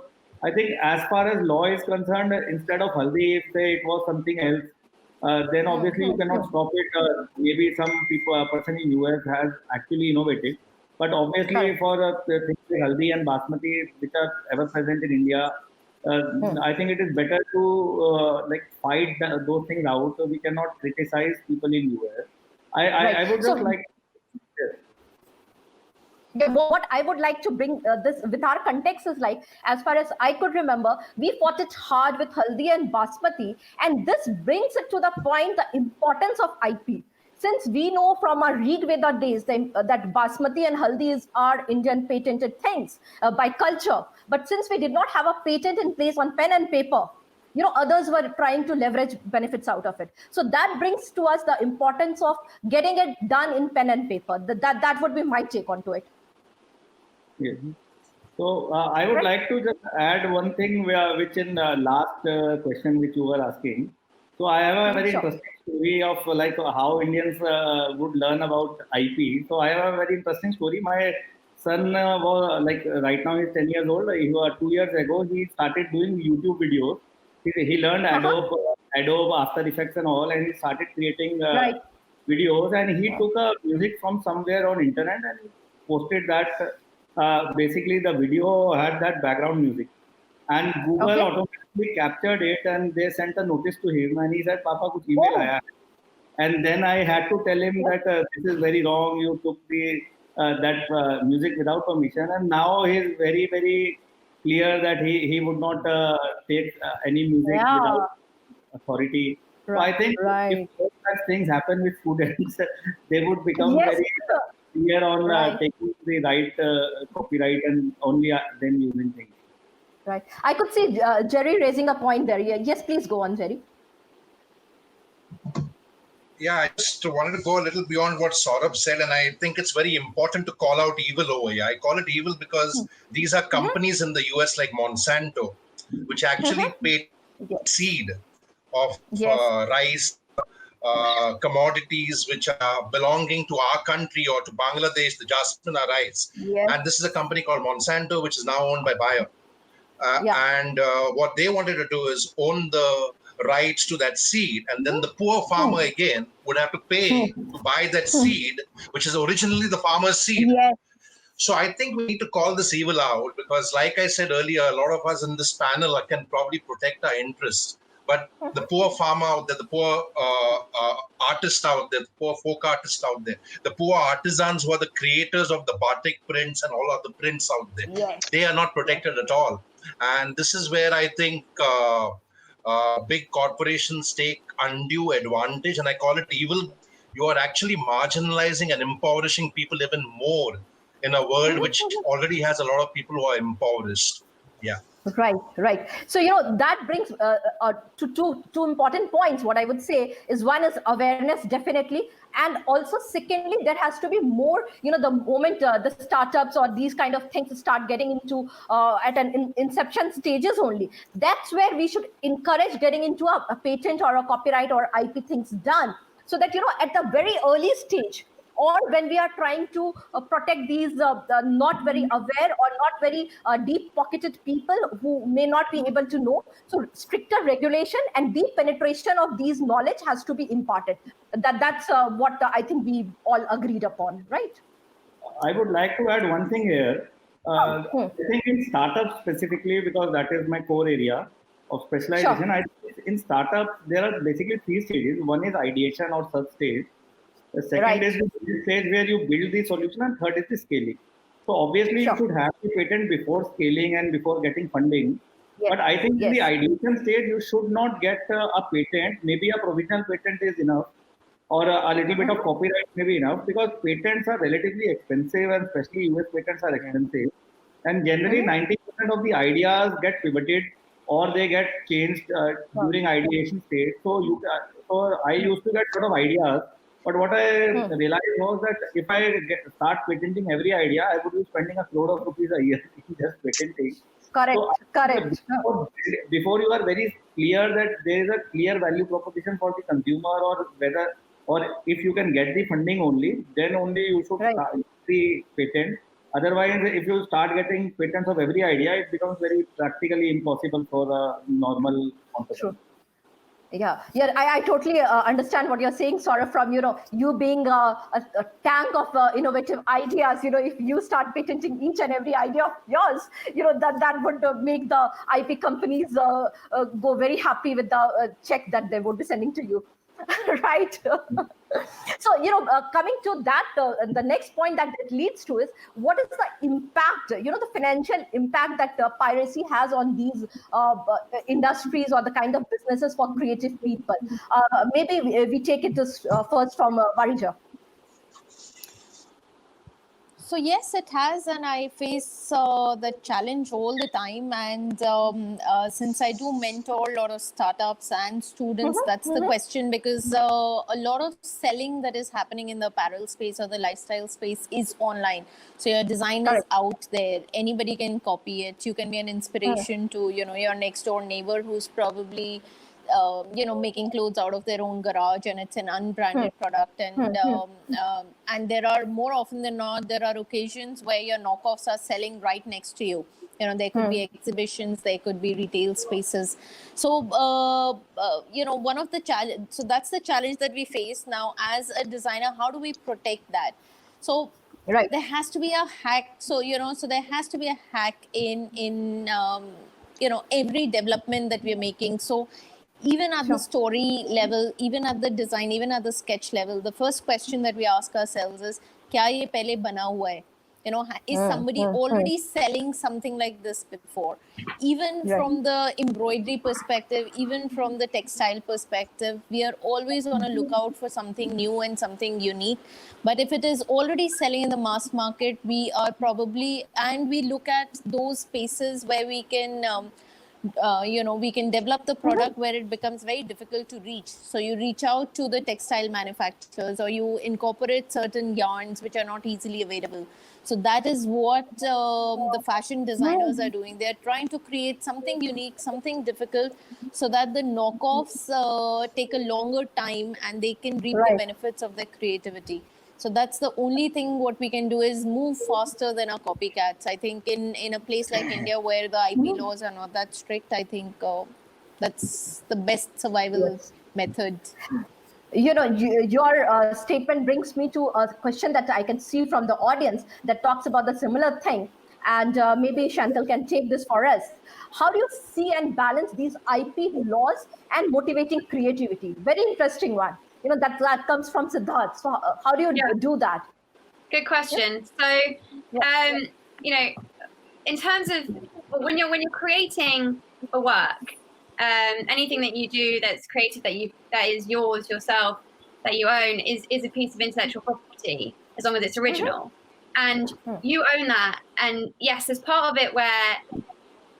I think as far as law is concerned, instead of haldi, if say it was something else, then obviously you cannot stop it. Maybe some person in US has actually innovated, but obviously Correct. for the things like haldi and basmati, which are ever present in India, I think it is better to like fight those things out. So we cannot criticize people in US. Right. I would So- just like. Yes. Yeah, what I would like to bring this with our context is like, as far as I could remember, we fought it hard with Haldi and Basmati, and this brings it to the point, the importance of IP. Since we know from our Rig Veda days that Basmati and Haldi are Indian patented things by culture, but since we did not have a patent in place on pen and paper, others were trying to leverage benefits out of it. So that brings to us the importance of getting it done in pen and paper. That would be my take onto it. Yes. So I would like to just add one thing which in last question which you were asking. So I have a very Sure. interesting story of like how Indians would learn about IP. So I have a very interesting story. My son was like right now he's 10 years old. 2 years ago he started doing YouTube videos. He learned Adobe After Effects and all, and he started creating Right. videos. And he took a music from somewhere on internet and posted that. Basically, the video had that background music, and Google Okay. automatically captured it, and they sent a notice to him, and he said, "Papa, kuch email Oh. aaya hai." And then I had to tell him that this is very wrong. You took that music without permission, and now he is very, very clear that he would not take any music Yeah. without authority. So I think Right. if such things happen with students, they would become Yes. very clear on Right. taking the right copyright and only then using things. Right. I could see Jerry raising a point there. Yes, please go on, Jerry. Yeah, I just wanted to go a little beyond what Saurabh said, and I think it's very important to call out evil over here. I call it evil because these are companies in the US like Monsanto, which actually paid Yes. seed of Yes. rice commodities which are belonging to our country or to Bangladesh, the Jasmina rice. Yes. And this is a company called Monsanto, which is now owned by Bayer. And what they wanted to do is own the rights to that seed, and then the poor farmer again would have to pay to buy that seed, which is originally the farmer's seed. Yes. So I think we need to call this evil out, because like I said earlier, a lot of us in this panel can probably protect our interests. But the poor farmer out there, the poor artist out there, the poor folk artist out there, the poor artisans who are the creators of the batik prints and all other prints out there, Yes. they are not protected at all. And this is where I think big corporations take undue advantage, and I call it evil. You are actually marginalizing and impoverishing people even more in a world which already has a lot of people who are impoverished. Yeah. Right. So, that brings to two important points. What I would say is, one is awareness, definitely. And also, secondly, there has to be more, the moment the startups or these kind of things start getting into at an inception stages only, that's where we should encourage getting into a patent or a copyright or IP things done, so that, at the very early stage, or when we are trying to protect these not very aware or not very deep-pocketed people who may not be able to know. So stricter regulation and deep penetration of these knowledge has to be imparted. That's what I think we all agreed upon, right? I would like to add one thing here. I think in startups specifically, because that is my core area of specialization, Sure. I think in startups, there are basically 3 stages. One is ideation or search stage. The second Right. is the stage where you build the solution, and third is the scaling. So obviously, Sure. you should have the patent before scaling and before getting funding. Yes. But I think in the Yes. ideation stage, you should not get a patent. Maybe a provisional patent is enough, or a little bit of copyright may be enough, because patents are relatively expensive, and especially US patents are expensive. And generally, 90% of the ideas get pivoted or they get changed during ideation stage. So I used to get sort of ideas, but what I realized was that if I start patenting every idea, I would be spending a crore of rupees a year in just patenting. Correct. So Correct. before you are very clear that there is a clear value proposition for the consumer, or if you can get the funding only, then only you should Right. start the patent. Otherwise, if you start getting patents of every idea, it becomes very practically impossible for a normal entrepreneur. True. Yeah, I totally understand what you're saying, Saurabh, from, you being a tank of innovative ideas. If you start patenting each and every idea of yours, that would make the IP companies go very happy with the check that they would be sending to you. Right. So, coming to that, the next point that it leads to is, what is the impact, the financial impact that piracy has on these industries or the kind of businesses for creative people? Maybe we take it this first from Varija. So yes, it has, and I face the challenge all the time. And since I do mentor a lot of startups and students, that's the question, because a lot of selling that is happening in the apparel space or the lifestyle space is online. So your design is out there. Anybody can copy it. You can be an inspiration to your next door neighbor who's probably making clothes out of their own garage, and it's an unbranded product. And there are, more often than not, there are occasions where your knockoffs are selling right next to you. There could be exhibitions, there could be retail spaces. So, one of the challenge. So that's the challenge that we face now as a designer. How do we protect that? So there has to be a hack. So so there has to be a hack in every development that we're making. So even at the story level, even at the design, even at the sketch level, the first question that we ask ourselves is, kya ye pehle bana hua hai? Is somebody already selling something like this before? Even from the embroidery perspective, even from the textile perspective, we are always on a lookout for something new and something unique. But if it is already selling in the mass market, we are probably, and we look at those spaces where we can we can develop the product where it becomes very difficult to reach. So you reach out to the textile manufacturers, or you incorporate certain yarns which are not easily available. So that is what the fashion designers are doing. They're trying to create something unique, something difficult, so that the knockoffs take a longer time and they can reap the benefits of their creativity. So that's the only thing what we can do, is move faster than our copycats. I think in a place like India, where the IP laws are not that strict, I think that's the best survival method. Your statement brings me to a question that I can see from the audience that talks about the similar thing. And maybe Chantal can take this for us. How do you see and balance these IP laws and motivating creativity? Very interesting one. That comes from Siddharth. So how do you do that? Good question. So, in terms of when you're creating a work, anything that you do that's creative, that is yours yourself, that you own, is a piece of intellectual property, as long as it's original, and you own that. And yes, there's part of it where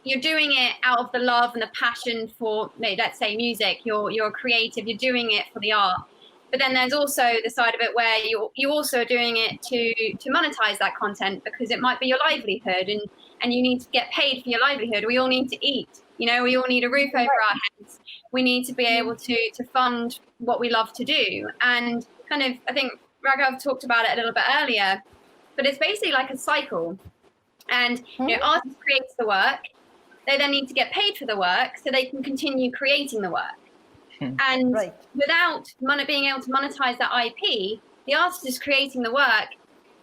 you're doing it out of the love and the passion for, let's say, music. You're creative. You're doing it for the art. But then there's also the side of it where you also are doing it to monetize that content, because it might be your livelihood, and you need to get paid for your livelihood. We all need to eat. We all need a roof over our heads. We need to be able to fund what we love to do. And kind of, I think Raghav talked about it a little bit earlier, but it's basically like a cycle. And artists creates the work. They then need to get paid for the work so they can continue creating the work. And without being able to monetize that IP, the artist is creating the work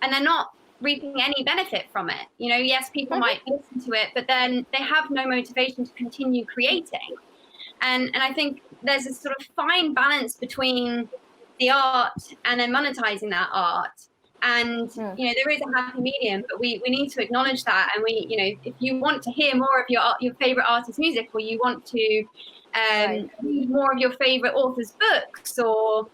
and they're not reaping any benefit from it. Yes, people might listen to it, but then they have no motivation to continue creating. And I think there's a sort of fine balance between the art and then monetizing that art. And there is a happy medium, but we need to acknowledge that. And if you want to hear more of your favorite artist's music, or you want to read more of your favorite author's books, or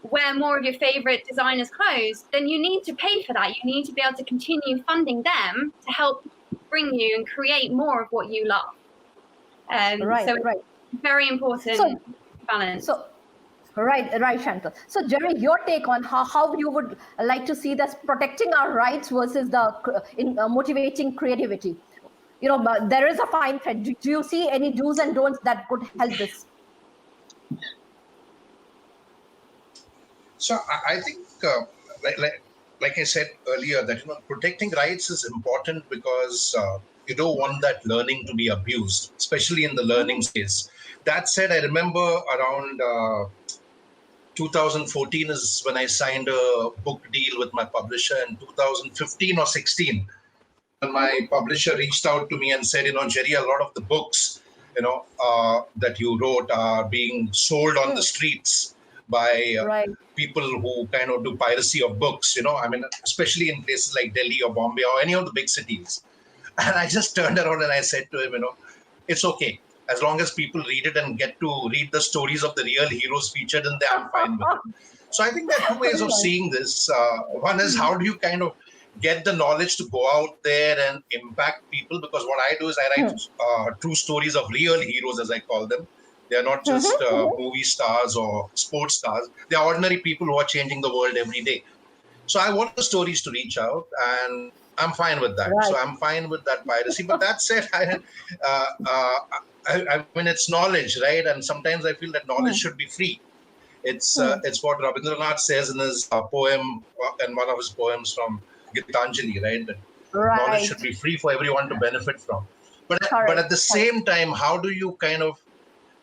wear more of your favorite designers' clothes, then you need to pay for that. You need to be able to continue funding them to help bring you and create more of what you love. Very important balance. Right, Chantal. So, Jerry, your take on how you would like to see this protecting our rights versus motivating creativity. There is a fine thread. Do you see any do's and don'ts that could help this? So I think, like I said earlier, that protecting rights is important because you don't want that learning to be abused, especially in the learning phase. That said, I remember around 2014 is when I signed a book deal with my publisher. In 2015 or 16, when my publisher reached out to me and said, Jerry, a lot of the books, that you wrote are being sold on the streets by people who kind of do piracy of books, especially in places like Delhi or Bombay or any of the big cities. And I just turned around and I said to him, it's okay. As long as people read it and get to read the stories of the real heroes featured in there, I'm fine with it. So I think there are two ways of seeing this. One is, how do you kind of get the knowledge to go out there and impact people? Because what I do is I write true stories of real heroes, as I call them. They are not just movie stars or sports stars. They are ordinary people who are changing the world every day. So I want the stories to reach out, and I'm fine with that. So I'm fine with that piracy. But that said, I mean, it's knowledge, right? And sometimes I feel that knowledge should be free. It's what Rabindranath says in his poem, and one of his poems from Gitanjali, right? That knowledge should be free for everyone to benefit from. But at the same time, how do you kind of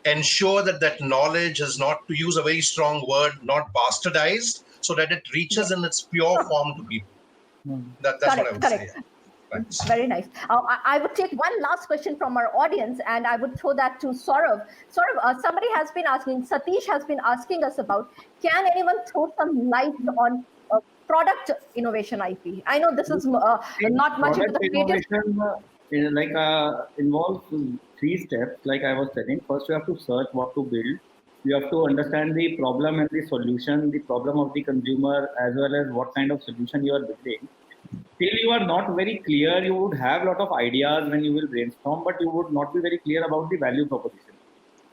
ensure that knowledge is, not to use a very strong word, not bastardized, so that it reaches in its pure form to people? That's what I would say. Thanks. Very nice. I would take one last question from our audience, and I would throw that to Saurav. Saurav, somebody has been asking, Satish has been asking us about, can anyone throw some light on product innovation IP? I know this is not much into the creative. Involves 3 steps, like I was telling. First, you have to search what to build. You have to understand the problem and the solution, the problem of the consumer, as well as what kind of solution you are building. Till you are not very clear, you would have a lot of ideas when you will brainstorm, but you would not be very clear about the value proposition.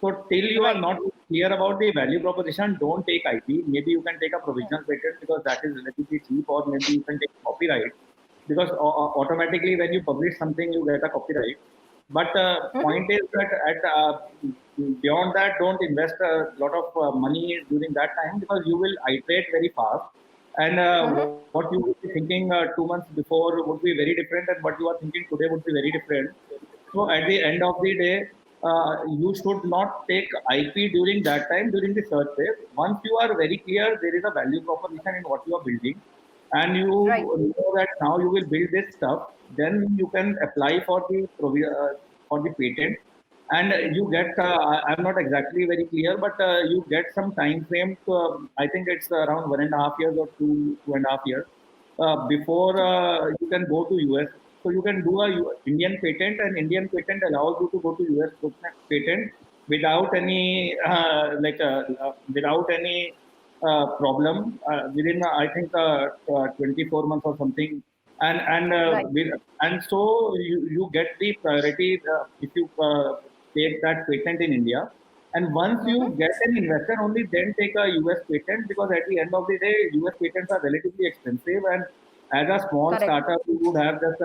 So till you are not clear about the value proposition, don't take IP. Maybe you can take a provisional patent because that is relatively cheap, or maybe you can take copyright, because automatically when you publish something, you get a copyright. But point is that beyond that, don't invest a lot of money during that time, because you will iterate very fast. And what you would be thinking 2 months before would be very different, and what you are thinking today would be very different. So at the end of the day, you should not take IP during that time, during the search phase. Once you are very clear, there is a value proposition in what you are building, and you know that now you will build this stuff, then you can apply for the patent. And you get, I'm not exactly very clear, but you get some time frame. I think it's around 1.5 years or 2.5 years before you can go to US. So you can do a Indian patent, and Indian patent allows you to go to US patent without any without any problem within I think 24 months or something. And so you get the priority if you take that patent in India. And once you get an investor, only then take a US patent, because at the end of the day, US patents are relatively expensive. And as a small Correct. startup, you would have just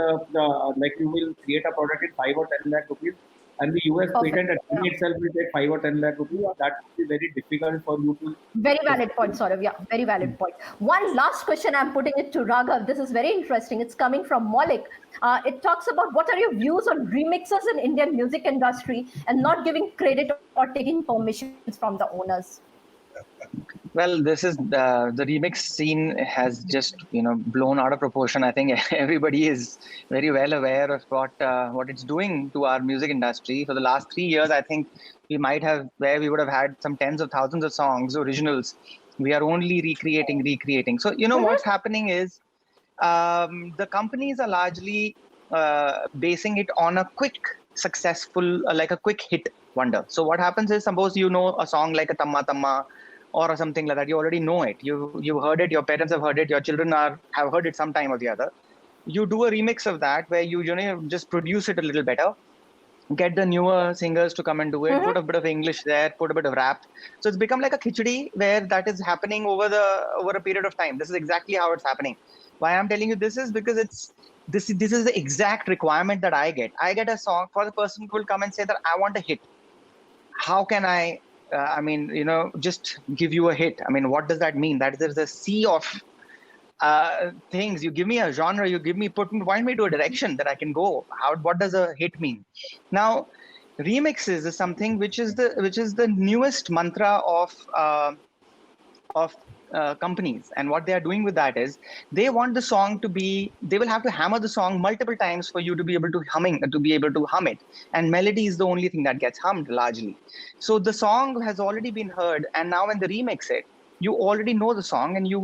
like you will create a product in 5 or 10 lakh rupees. And the US Perfect. patent itself will take 5 or 10 lakh rupees. That would be very difficult for you to. Very valid point, Saurav. Yeah, very valid point. One last question, I'm putting it to Raghav. This is very interesting. It's coming from Maulik. It talks about what are your views on remixes in Indian music industry and not giving credit or taking permissions from the owners. Well, this is the remix scene has just blown out of proportion. I think everybody is very well aware of what it's doing to our music industry. For the last 3 years, I think we would have had some tens of thousands of songs, originals. We are only recreating. So what's happening is the companies are largely basing it on a quick, successful, like a quick hit wonder. So what happens is, suppose a song like a Tamma Tamma, or something like that. You already know it. You heard it. Your parents have heard it. Your children have heard it some time or the other. You do a remix of that where you just produce it a little better, get the newer singers to come and do it, put a bit of English there, put a bit of rap. So it's become like a khichdi where that is happening over a period of time. This is exactly how it's happening. Why I'm telling you this is because this is the exact requirement that I get. I get a song for the person who will come and say that I want a hit. How can I? Just give you a hit. I mean, what does that mean? That there's a sea of things. You give me a genre, point me to a direction that I can go. What does a hit mean? Now, remixes is something which is the newest mantra of companies, and what they are doing with that is they want the song they will have to hammer the song multiple times for you to be able to hum it, and melody is the only thing that gets hummed largely. So the song has already been heard, and now when they remix it, you already know the song and they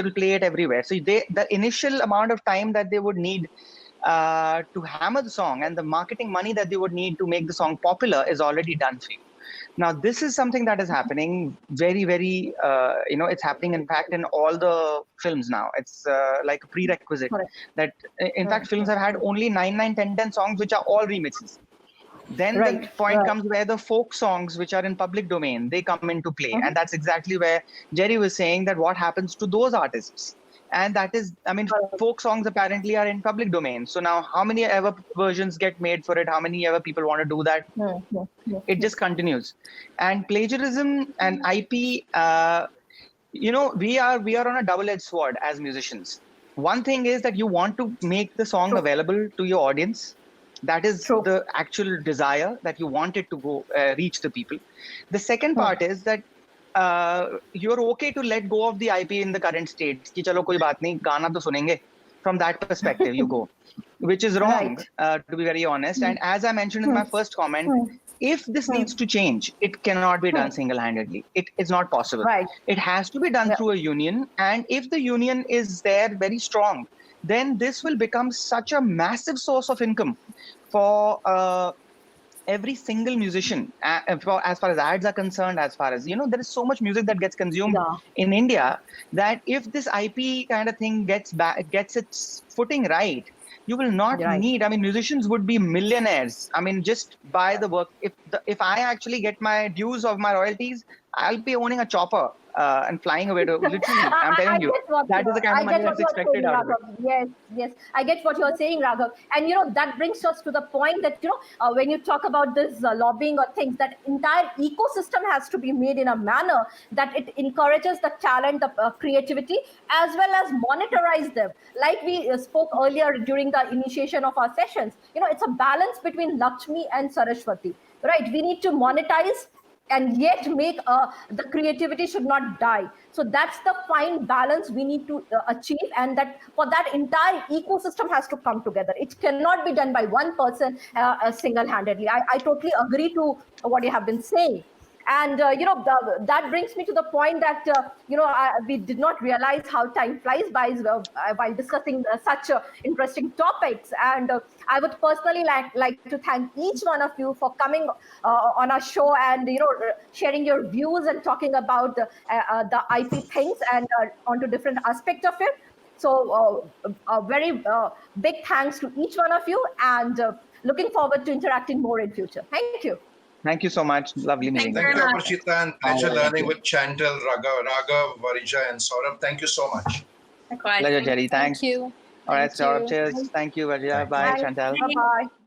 will play it everywhere. So the initial amount of time that they would need to hammer the song and the marketing money that they would need to make the song popular is already done for you. Now, this is something that is happening very, very, it's happening, in fact, in all the films now. It's like a prerequisite that, in fact, films have had only 9, 10 songs, which are all remixes. Then the point comes where the folk songs, which are in public domain, they come into play. And that's exactly where Jerry was saying that what happens to those artists. And that is, folk songs apparently are in public domain. So now how many ever versions get made for it? How many ever people want to do that? It just continues. And plagiarism and IP, we are on a double-edged sword as musicians. One thing is that you want to make the song available to your audience. That is the actual desire, that you want it to go reach the people. The second part is that you're okay to let go of the IP in the current state. Ki chalo koi baat nahi, gaana to sunenge. From that perspective, you go, which is wrong, to be very honest. And as I mentioned in my first comment, if this needs to change, it cannot be done single-handedly. It is not possible. It has to be done through a union. And if the union is there very strong, then this will become such a massive source of income for every single musician, as far as ads are concerned, as far as, there is so much music that gets consumed in India, that if this IP kind of thing gets its footing right, you will not need, musicians would be millionaires. Just by the work. If I actually get my dues of my royalties, I'll be owning a chopper and flying away to, literally, I'm telling you, that is the kind of money that's expected out of it. Yes, I get what you're saying, Raghav. And, that brings us to the point that, when you talk about this lobbying or things, that entire ecosystem has to be made in a manner that it encourages the talent, the creativity, as well as monetize them. Like we spoke earlier during the initiation of our sessions, it's a balance between Lakshmi and Saraswati, right? We need to monetize and yet make the creativity should not die. So that's the fine balance we need to achieve, and that for that entire ecosystem has to come together. It cannot be done by one person single-handedly. I totally agree to what you have been saying. And, that brings me to the point that, we did not realize how time flies by while discussing such interesting topics. And I would personally like to thank each one of you for coming on our show and, sharing your views and talking about the IP things and onto different aspects of it. So a very big thanks to each one of you, and looking forward to interacting more in future. Thank you. Thank you so much. Lovely meeting. Thank Thank you you, very much. Aparshita, and pleasure Bye. learning with Chantal, Raghav, Varija, and Saurabh. Thank you so much. Likewise. Pleasure, Thank you. Jerry. Thank Thanks. you. All right, Thank Saurabh. you. Cheers. Thank you, Varija. Thank Bye, you. Chantal. Bye bye.